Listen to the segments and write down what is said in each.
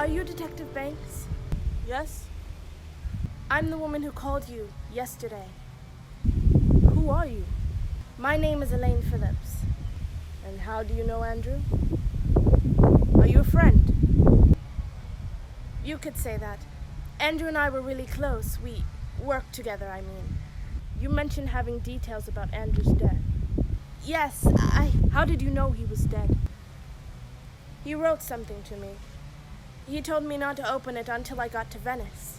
Are you Detective Banks? Yes? I'm the woman who called you yesterday. Who are you? My name is Elaine Phillips. And how do you know Andrew? Are you a friend? You could say that. Andrew and I were really close. We worked together, I mean. You mentioned having details about Andrew's death. Yes, How did you know he was dead? He wrote something to me. He told me not to open it until I got to Venice.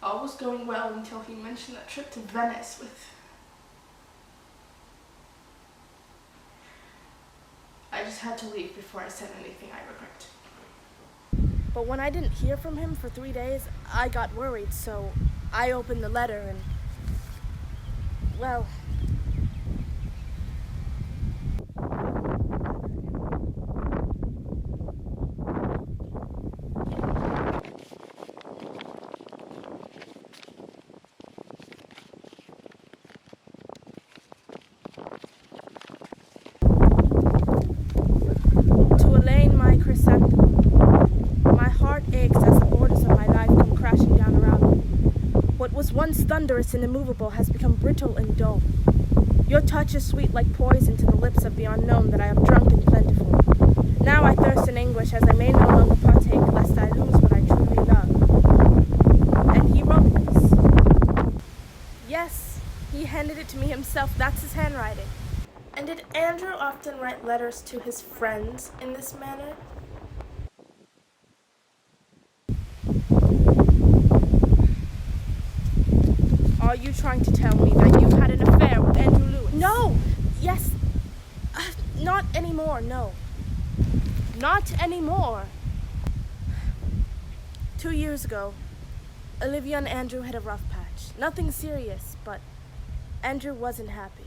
All was going well until he mentioned that trip to Venice with... I just had to leave before I said anything I regret. But when I didn't hear from him for 3 days, I got worried, so I opened the letter and... well... To Elaine, my chrysanthemum, my heart aches as the borders of my life come crashing down around me. What was once thunderous and immovable has become brittle and dull. Your touch is sweet like poison to the lips of the unknown that I have drunk and plentiful. Now I thirst in anguish as I may no longer partake, lest I lose what I truly love. And he wrote this. Yes, he handed it to me himself. That's his handwriting. And did Andrew often write letters to his friends in this manner? Are you trying to tell me that you had an affair with Andrew Lewis? No! Yes. Not anymore, no. Not anymore. 2 years ago, Olivia and Andrew had a rough patch. Nothing serious, but Andrew wasn't happy.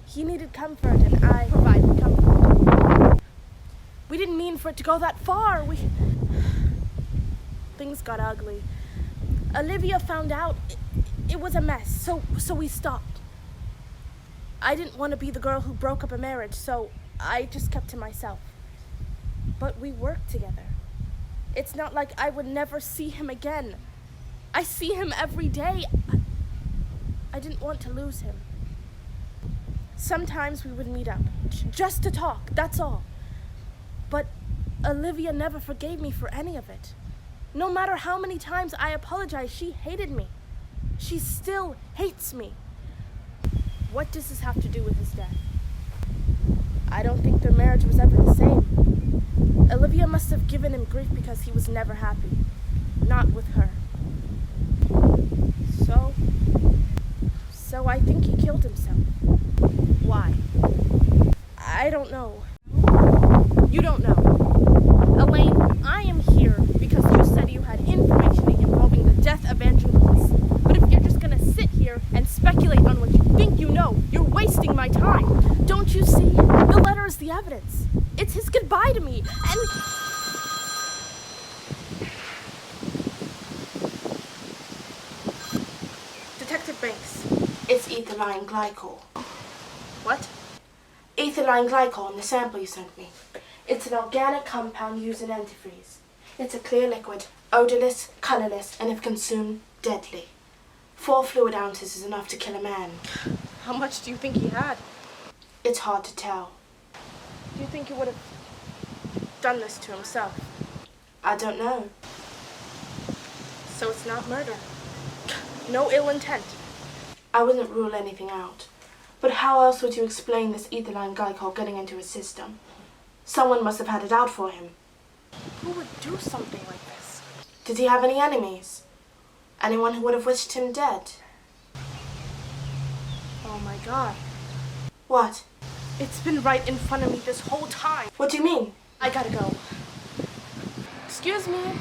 He needed comfort, and I provided comfort. We didn't mean for it to go that far. Things got ugly. Olivia found out it was a mess, so we stopped. I didn't want to be the girl who broke up a marriage, so I just kept to myself. But we worked together. It's not like I would never see him again. I see him every day. I didn't want to lose him. Sometimes we would meet up, just to talk, that's all. But Olivia never forgave me for any of it. No matter how many times I apologized, she hated me. She still hates me. What does this have to do with his death? I don't think their marriage was ever the same. Olivia must have given him grief because he was never happy. Not with her. So I think he killed himself. Why? I don't know. You don't know. Elaine, I am here because you said you had information involving the death of Andrew Lewis. But if you're just gonna sit here and speculate on what you think you know, you're wasting my time. Don't you see? The letter is the evidence. It's his goodbye to me, and... Detective Banks, it's ethylene glycol. What? Ethylene glycol in the sample you sent me. It's an organic compound used in antifreeze. It's a clear liquid, odorless, colorless, and if consumed, deadly. 4 fluid ounces is enough to kill a man. How much do you think he had? It's hard to tell. Do you think he would have done this to himself? I don't know. So it's not murder. No ill intent. I wouldn't rule anything out. But how else would you explain this ethylene glycol getting into his system? Someone must have had it out for him. Who would do something like this? Did he have any enemies? Anyone who would have wished him dead? Oh my God. What? It's been right in front of me this whole time. What do you mean? I gotta go. Excuse me,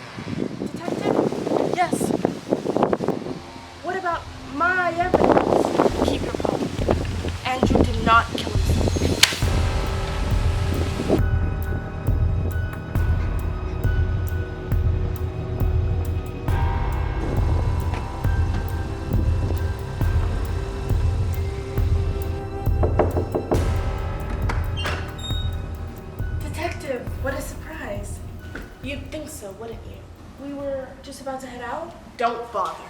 detective? Yes. What about my evidence? Keep your calm. Andrew did not kill himself. Detective! so, wouldn't you? We were just about to head out. Don't bother.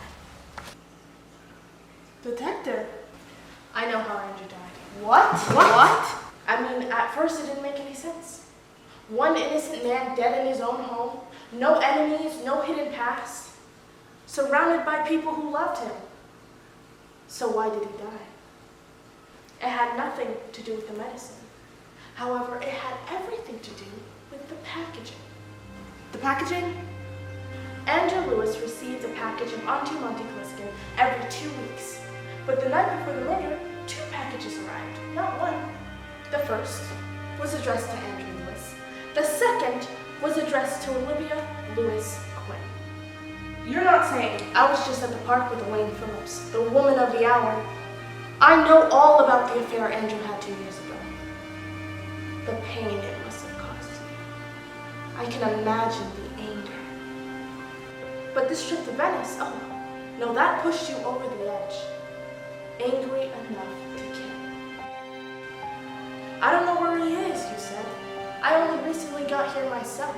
Detective. I know how Andrew died. What? I mean, at first it didn't make any sense. One innocent man dead in his own home, no enemies, no hidden past, surrounded by people who loved him. So why did he die? It had nothing to do with the medicine. However, it had everything to do with the packaging. The packaging? Andrew Lewis received a package of Auntie Monty Gliskin every 2 weeks. But the night before the murder, 2 packages arrived, not one. The first was addressed to Andrew Lewis. The second was addressed to Olivia Lewis Quinn. You're not saying. I was just at the park with Elaine Phillips, the woman of the hour. I know all about the affair Andrew had 2 years ago. The pain it must have caused me. I can imagine the anger. But this trip to Venice, oh, no, that pushed you over the edge. Angry enough to kill. I don't know where he is, you said. I only recently got here myself.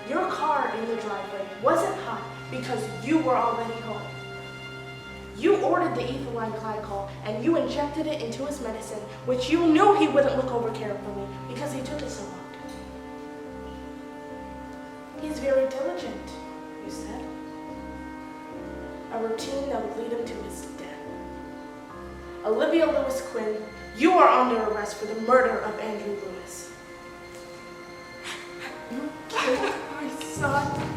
Your car in the driveway wasn't hot because you were already home. You ordered the ethylene glycol and you injected it into his medicine, which you knew he wouldn't look over carefully because he took it so long. He's very diligent, you said. A routine that would lead him to his death. Olivia Lewis Quinn, you are under arrest for the murder of Andrew Lewis. You killed my son.